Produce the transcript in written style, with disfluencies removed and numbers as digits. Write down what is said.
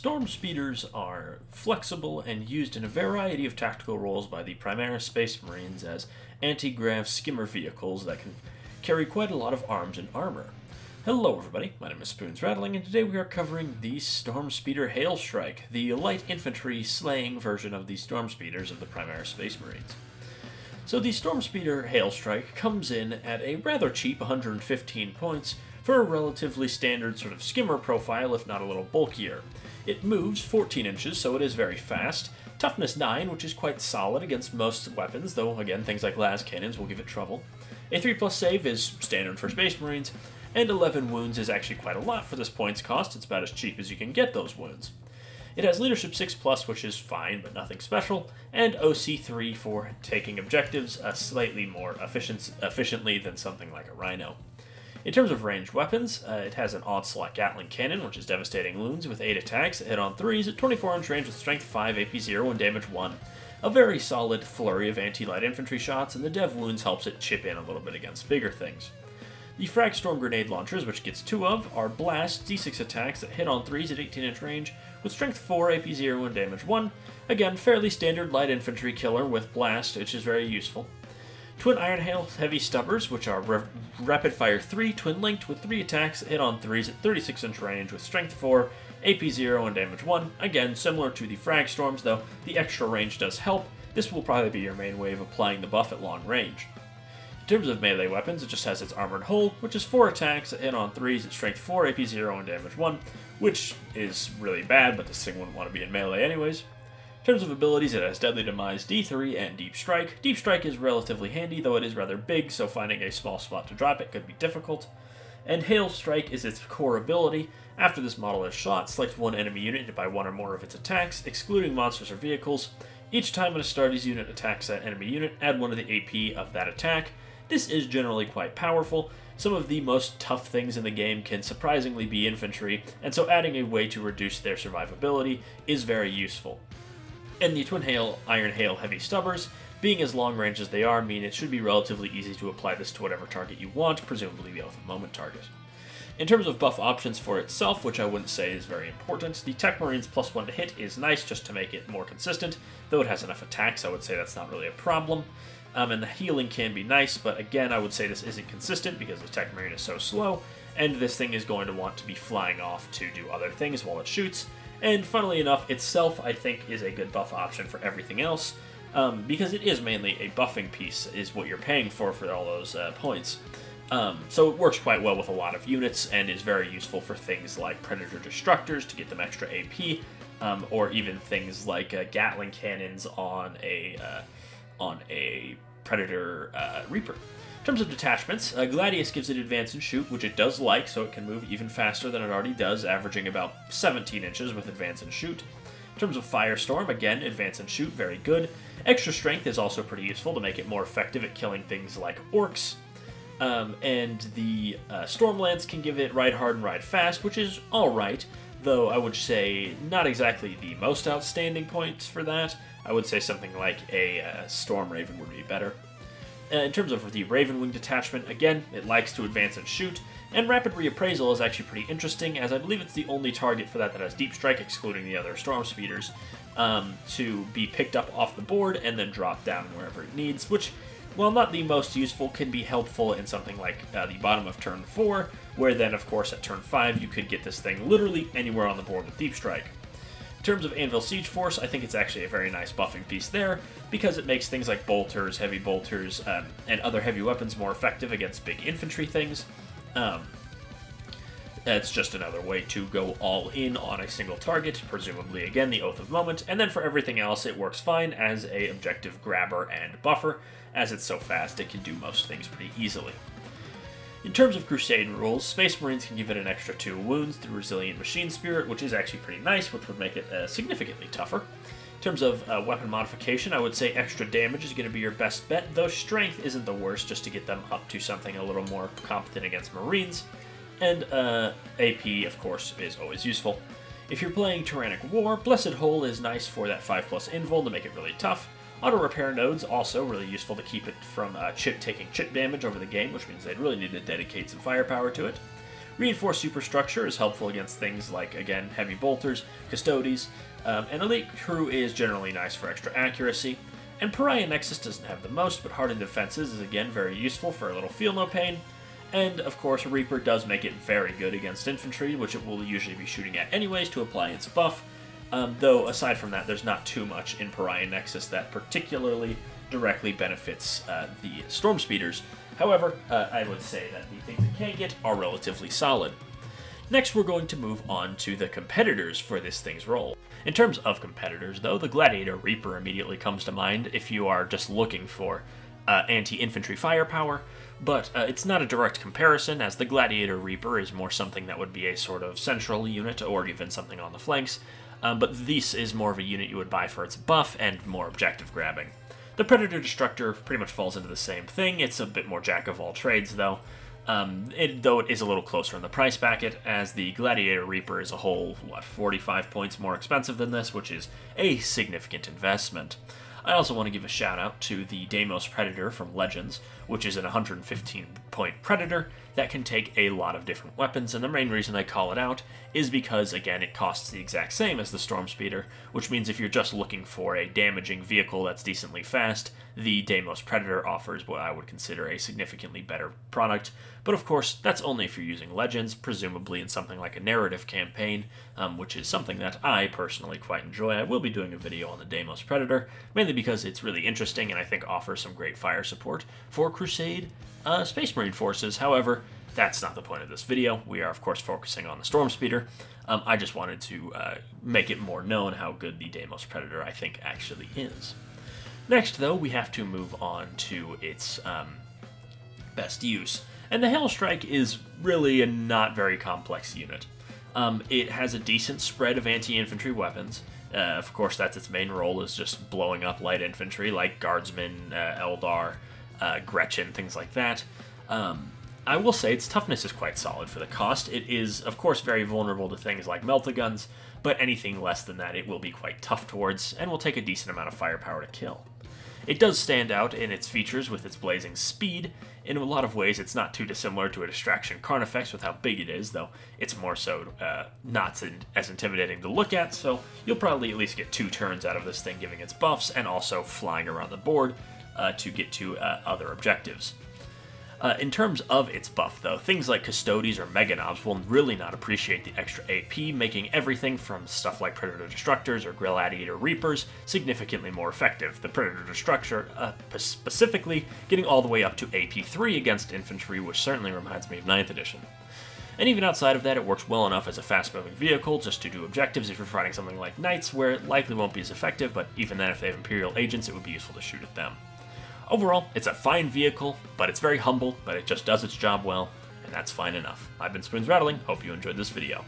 Storm speeders are flexible and used in a variety of tactical roles by the Primaris Space Marines as anti-grav skimmer vehicles that can carry quite a lot of arms and armor. Hello everybody, my name is Spoons Rattling, and today we are covering the Storm Speeder Hailstrike, the light infantry slaying version of the Storm Speeders of the Primaris Space Marines. So the Storm Speeder Hailstrike comes in at a rather cheap 115 points for a relatively standard sort of skimmer profile, if not a little bulkier. It moves 14 inches, so it is very fast. Toughness 9, which is quite solid against most weapons, though again, things like las cannons will give it trouble. A 3+ save is standard for Space Marines, and 11 wounds is actually quite a lot for this points cost. It's about as cheap as you can get those wounds. It has Leadership 6+, which is fine, but nothing special, and OC3 for taking objectives slightly more efficiently than something like a Rhino. In terms of ranged weapons, it has an Onslaught Gatling Cannon, which is devastating wounds with 8 attacks, hit on 3s at 24-inch range with Strength 5, AP 0, and Damage 1. A very solid flurry of anti-light infantry shots, and the dev wounds helps it chip in a little bit against bigger things. The Frag Storm Grenade Launchers, which gets 2 of, are Blast, D6 attacks that hit on 3s at 18-inch range, with Strength 4, AP 0, and Damage 1. Again, fairly standard light infantry killer with Blast, which is very useful. Twin Iron Hail Heavy Stubbers, which are Rapid Fire 3, twin-linked with 3 attacks that hit on 3s at 36-inch range, with Strength 4, AP 0, and Damage 1. Again, similar to the Frag Storms, though the extra range does help. This will probably be your main way of applying the buff at long range. In terms of melee weapons, it just has its Armored Hull, which is 4 attacks that hit on 3s at Strength 4, AP 0, and Damage 1, which is really bad, but this thing wouldn't want to be in melee anyways. In terms of abilities, it has Deadly Demise, D3, and Deep Strike. Deep Strike is relatively handy, though it is rather big, so finding a small spot to drop it could be difficult. And Hailstrike is its core ability. After this model is shot, select one enemy unit hit by one or more of its attacks, excluding monsters or vehicles. Each time an Astartes unit attacks that enemy unit, add 1 to the AP of that attack. This is generally quite powerful. Some of the most tough things in the game can surprisingly be infantry, and so adding a way to reduce their survivability is very useful. And the Twin Iron Hail Heavy Stubbers, being as long range as they are, mean it should be relatively easy to apply this to whatever target you want, presumably the Oath of Moment target. In terms of buff options for itself, which I wouldn't say is very important, the Tech Marines +1 to hit is nice just to make it more consistent, though it has enough attacks, I would say that's not really a problem. And the healing can be nice, but again, I would say this isn't consistent because the Tech Marine is so slow, and this thing is going to want to be flying off to do other things while it shoots. And funnily enough, itself, I think, is a good buff option for everything else, because it is mainly a buffing piece, is what you're paying for all those points. So it works quite well with a lot of units, and is very useful for things like Predator Destructors to get them extra AP, or even things like Gatling Cannons on a Predator Reaper. In terms of detachments, Gladius gives it Advance and Shoot, which it does like, so it can move even faster than it already does, averaging about 17 inches with Advance and Shoot. In terms of Firestorm, again, Advance and Shoot, very good. Extra Strength is also pretty useful to make it more effective at killing things like orcs. And the Stormlance can give it Ride Hard and Ride Fast, which is alright, though I would say not exactly the most outstanding points for that. I would say something like a Storm Raven would be better. In terms of the Ravenwing detachment, again, it likes to advance and shoot, and Rapid Reappraisal is actually pretty interesting, as I believe it's the only target for that has Deep Strike, excluding the other Storm Speeders, to be picked up off the board and then dropped down wherever it needs, which, while not the most useful, can be helpful in something like the bottom of turn 4, where then, of course, at turn 5, you could get this thing literally anywhere on the board with Deep Strike. In terms of Anvil Siege Force, I think it's actually a very nice buffing piece there, because it makes things like bolters, heavy bolters, and other heavy weapons more effective against big infantry things. It's just another way to go all in on a single target, presumably again the Oath of Moment, and then for everything else it works fine as a objective grabber and buffer, as it's so fast it can do most things pretty easily. In terms of Crusade Rules, Space Marines can give it an extra 2 wounds through Resilient Machine Spirit, which is actually pretty nice, which would make it significantly tougher. In terms of weapon modification, I would say extra damage is going to be your best bet, though strength isn't the worst, just to get them up to something a little more competent against Marines. And AP, of course, is always useful. If you're playing Tyrannic War, Blessed Hole is nice for that 5+ invul to make it really tough. Auto repair nodes also really useful to keep it from taking chip damage over the game, which means they'd really need to dedicate some firepower to it. Reinforced superstructure is helpful against things like, again, heavy bolters, custodies, and elite crew is generally nice for extra accuracy. And Pariah Nexus doesn't have the most, but hardened defenses is again very useful for a little feel no pain. And of course, Reaper does make it very good against infantry, which it will usually be shooting at anyways to apply its buff. Though aside from that, there's not too much in Pariah Nexus that particularly directly benefits the Storm Speeders. However, I would say that the things it can get are relatively solid. Next, we're going to move on to the competitors for this thing's role. In terms of competitors, though, the Gladiator Reaper immediately comes to mind if you are just looking for anti-infantry firepower, but it's not a direct comparison, as the Gladiator Reaper is more something that would be a sort of central unit, or even something on the flanks, but this is more of a unit you would buy for its buff and more objective grabbing. The Predator Destructor pretty much falls into the same thing. It's a bit more jack-of-all-trades, though. Though it is a little closer in the price bracket, as the Gladiator Reaper is a whole, 45 points more expensive than this, which is a significant investment. I also want to give a shout out to the Deimos Predator from Legends, which is an 115-point Predator that can take a lot of different weapons, and the main reason I call it out is because, again, it costs the exact same as the Storm Speeder, which means if you're just looking for a damaging vehicle that's decently fast, the Deimos Predator offers what I would consider a significantly better product. But of course, that's only if you're using Legends, presumably in something like a narrative campaign, which is something that I personally quite enjoy. I will be doing a video on the Deimos Predator, mainly because it's really interesting and I think offers some great fire support for Crusade Space Marine forces. However, that's not the point of this video. We are, of course, focusing on the Storm Speeder. I just wanted to make it more known how good the Deimos Predator, I think, actually is. Next, though, we have to move on to its best use. And the Hailstrike is really a not very complex unit. It has a decent spread of anti-infantry weapons. Of course, that's its main role, is just blowing up light infantry like Guardsmen, Eldar, Gretchen, things like that. I will say its toughness is quite solid for the cost. It is, of course, very vulnerable to things like melta-guns, but anything less than that it will be quite tough towards, and will take a decent amount of firepower to kill. It does stand out in its features with its blazing speed. In a lot of ways, it's not too dissimilar to a Distraction Carnifex with how big it is, though it's more so not as intimidating to look at, so you'll probably at least get 2 turns out of this thing giving its buffs, and also flying around the board to get to other objectives. In terms of its buff, though, things like Custodies or Meganobs will really not appreciate the extra AP, making everything from stuff like Predator Destructors or Gladiator Reapers significantly more effective. The Predator Destructor, specifically, getting all the way up to AP 3 against infantry, which certainly reminds me of 9th edition. And even outside of that, it works well enough as a fast-moving vehicle just to do objectives if you're fighting something like Knights, where it likely won't be as effective, but even then, if they have Imperial agents, it would be useful to shoot at them. Overall, it's a fine vehicle, but it's very humble, but it just does its job well, and that's fine enough. I've been Spoons Rattling, hope you enjoyed this video.